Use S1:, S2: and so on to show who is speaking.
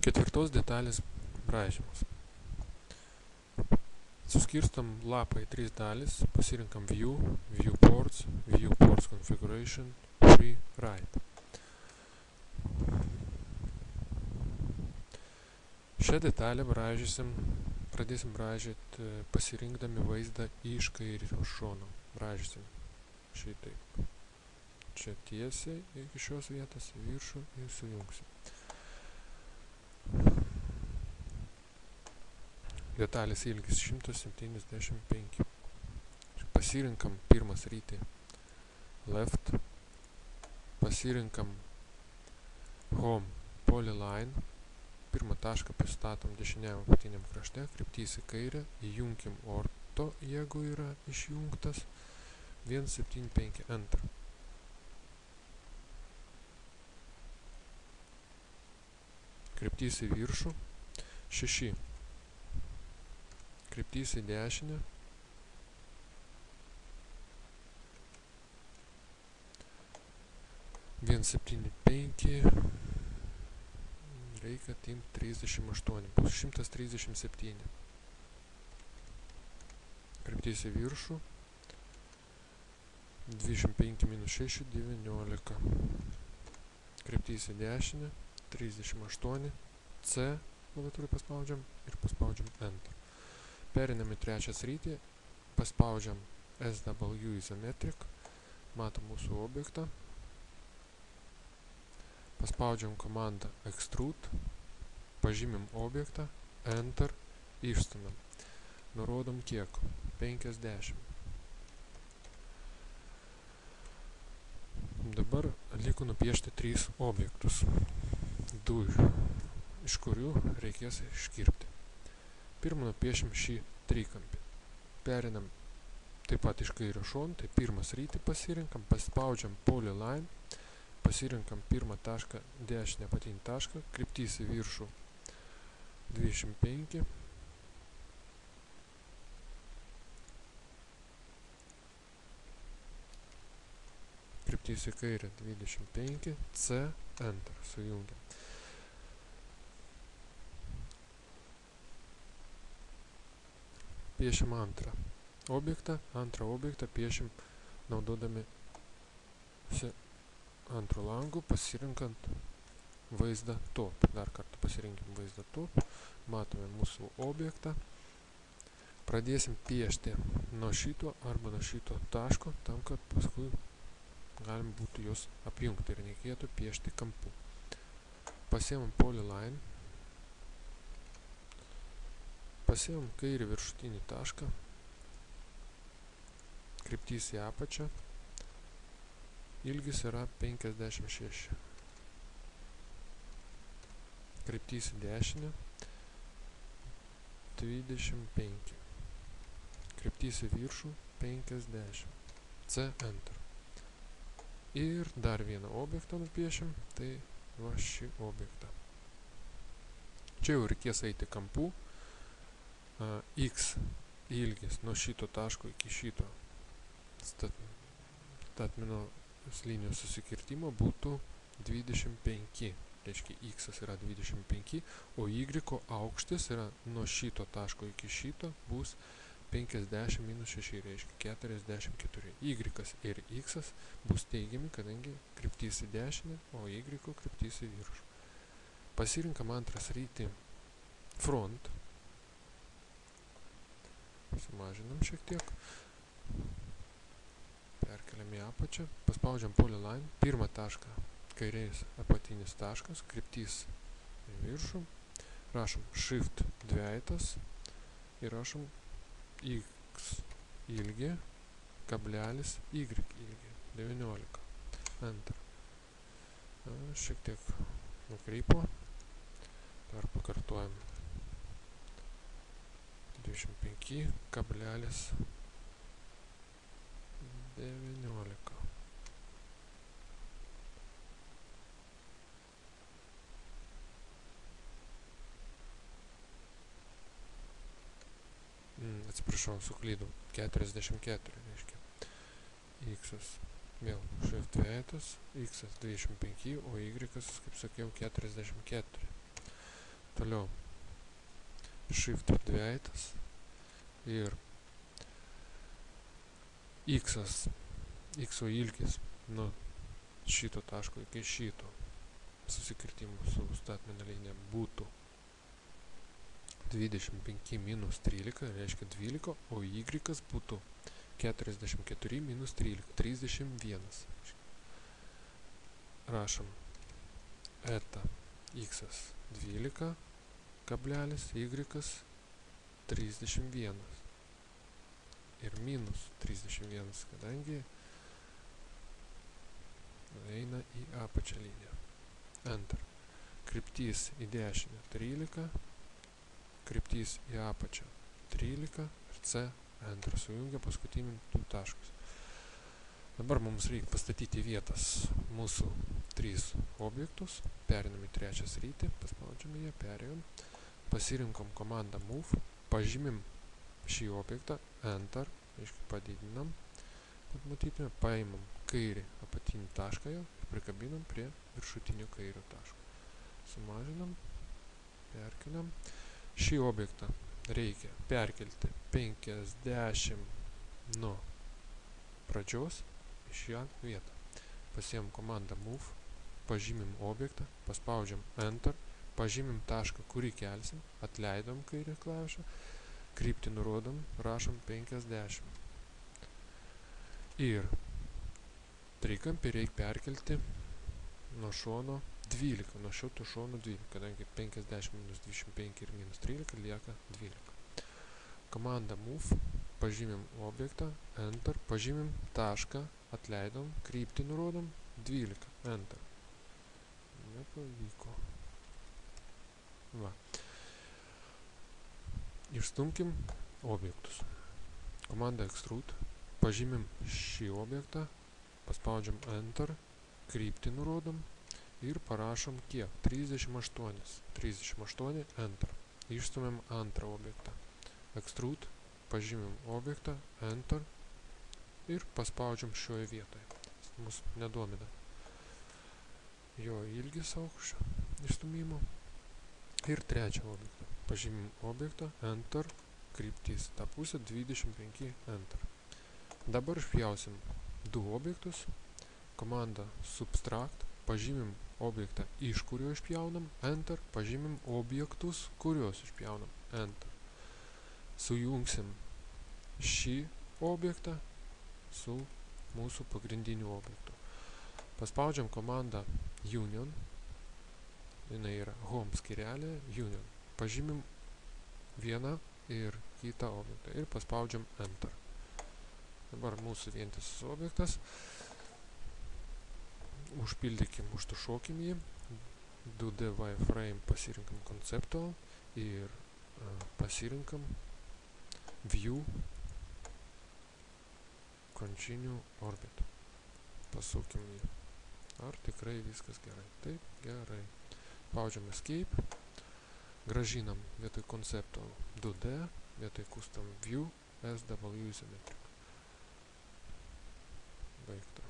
S1: Ketvirtos detalės braižymas. Suskirstam lapą į 3 dalis, pasirinkam View, Viewports Configuration, Free Write. Šią detalę pradėsim braižyti pasirinkdami vaizdą iš kairio šono. Braižysim šitaip. Čia tiesiai iki šios vietos į viršų ir sujungsim. Detalės ilgis 175. Pasirinkam pirmą sritį Left, pasirinkam Home Polyline, pirmą tašką pastatom dešiniajam apatiniam krašte, kryptys į kairę, įjunkim orto, jeigu yra išjungtas, 175 Enter. Kryptys į viršų, 6. Kryptys į dešinę, 175, reikia timt 38, bus 137. Kryptys į viršų, 25 minus 6, 19. Kryptys į dešinę, 38, C klaviatūrai paspaudžiam ir paspaudžiam Enter. Perinam į trečią sritį, paspaudžiam SW Isometric, matom mūsų objektą, paspaudžiam komandą Extrude, pažymim objektą, Enter, išstumiam. Nurodom kiek? 50. Dabar liko nupiešti 3 objektus, 2 iš kurių reikės iškirpti. Pirmą nupiešim šį trikampį. Perinam taip pat iš kairio šono, tai pirmą sritį pasirinkam, paspaudžiam Polyline, pasirinkam pirmą tašką, dešinę apatinį tašką, kryptys į viršų 25, kryptys į kairę 25, C, Enter, sujungiam. Piešim antrą objektą piešim naudodami antro langų, pasirinkant vaizdą top. Dar kartą pasirinkim vaizdą top, matome mūsų objektą. Pradėsim piešti nuo šito arba nuo šito taško, tam kad paskui galim būtų jos apjungti ir nereikėtų piešti kampu. Pasiemam Polyline, pasiemam kairį viršutinį tašką, kryptys į apačią, ilgis yra 56, kryptys į dešinę 25, kryptys į viršų 50, C, Enter. Ir dar vieną objektą nupiešim, tai va šį objektą. Čia jau reikės eiti kampų, X ilgis nuo šito taško iki šito statmenos linijos susikirtimo būtų 25, reiškia X yra 25, o Y aukštis yra nuo šito taško iki šito bus 50 minus 6, reiškia 44. Y ir X bus teigiami, kadangi kryptys į dešinę, o Y kryptys į viršų. Pasirinkam antrą sritį Front, sumažinam šiek tiek, perkeliam į apačią, paspaudžiam Polyline, pirmą tašką, kairės apatinis taškas, kryptys į viršų, rašom Shift dviejas ir rašom X ilgį, kablelis Y ilgį, 19, Enter. Šiek tiek nukrypo, dar pakartojam 25, kablelis 19. Atsiprašau, suklydau, 44, reiškia. X vėl Shift dviejas, X 25, o Y, kaip sakiau, 44. Toliau shift dviejas ir x ilgis nuo šito taško iki šito susikirtimo su statmene linija būtų 25 minus 13, reiškia 12, o y būtų 44 minus 13, 31. Rašom eta x 12, kablelis y 31 ir minus 31, kadangi eina į apačią liniją. Enter. Kryptys į dešinę 13, kryptys į apačią 13 ir C. Enter. Sujungia paskutinį du taškus. Dabar mums reikia pastatyti vietas mūsų 3 objektus. Perinam į trečią sritį, paspaudžiame ją, perėjom. Pasirinkom komandą Move, pažymim šį objektą, Enter, reiškia padidinam, kad matytume, paimam kairį apatinį tašką jo ir prikabinam prie viršutinio kairio taško. Sumažinam, perkeliam. Šį objektą reikia perkelti 50 nuo pradžios į šią vietą. Pasiėm komandą Move, pažymim objektą, paspaudžiam Enter, pažymim tašką, kurį kelsim, atleidom kairę klavišą, kryptį nurodom, rašom 50. Ir trikampį reikia perkelti nuo šono 12, nuo šito šono 12, kadangi 50 minus 25 ir minus 13 lieka 12. Komanda Move, pažymim objektą, Enter, pažymim tašką, atleidom, kryptį nurodom, 12, Enter. Nepavyko. Va. Išstumkim objektus. Komanda Extrude, pažymim šį objektą, paspaudžiam Enter, kryptį nurodom ir parašom kiek? 38. 38, Enter. Išstumėm antrą objektą. Extrude, pažymim objektą, Enter ir paspaudžiam šioje vietoje. Mus nedomina jo ilgis aukščio išstumimo. Ir trečią objektą. Pažymim objektą, Enter, kryptis tą pusę 25, Enter. Dabar išpjausim du objektus. Komanda Subtract, pažymim objektą, iš kurio išpjaunam, Enter, pažymim objektus, kurios išpjaunam, Enter. Sujungsim šį objektą su mūsų pagrindiniu objektu. Paspaudžiam komandą Union, jinai yra Home skyrelė, Union. Pažymim vieną ir kitą objektą ir paspaudžiam Enter. Dabar mūsų vientisas objektas. Užpildykim, užtušuokim jį. 2D wireframe pasirinkam Conceptual ir pasirinkam View Continue Orbit. Pasukim jį. Ar tikrai viskas gerai? Taip, gerai. Spaudžiam Escape. Grąžinam vietoj Conceptual 2D, vietoj Custom View SW Isometric. Baigta.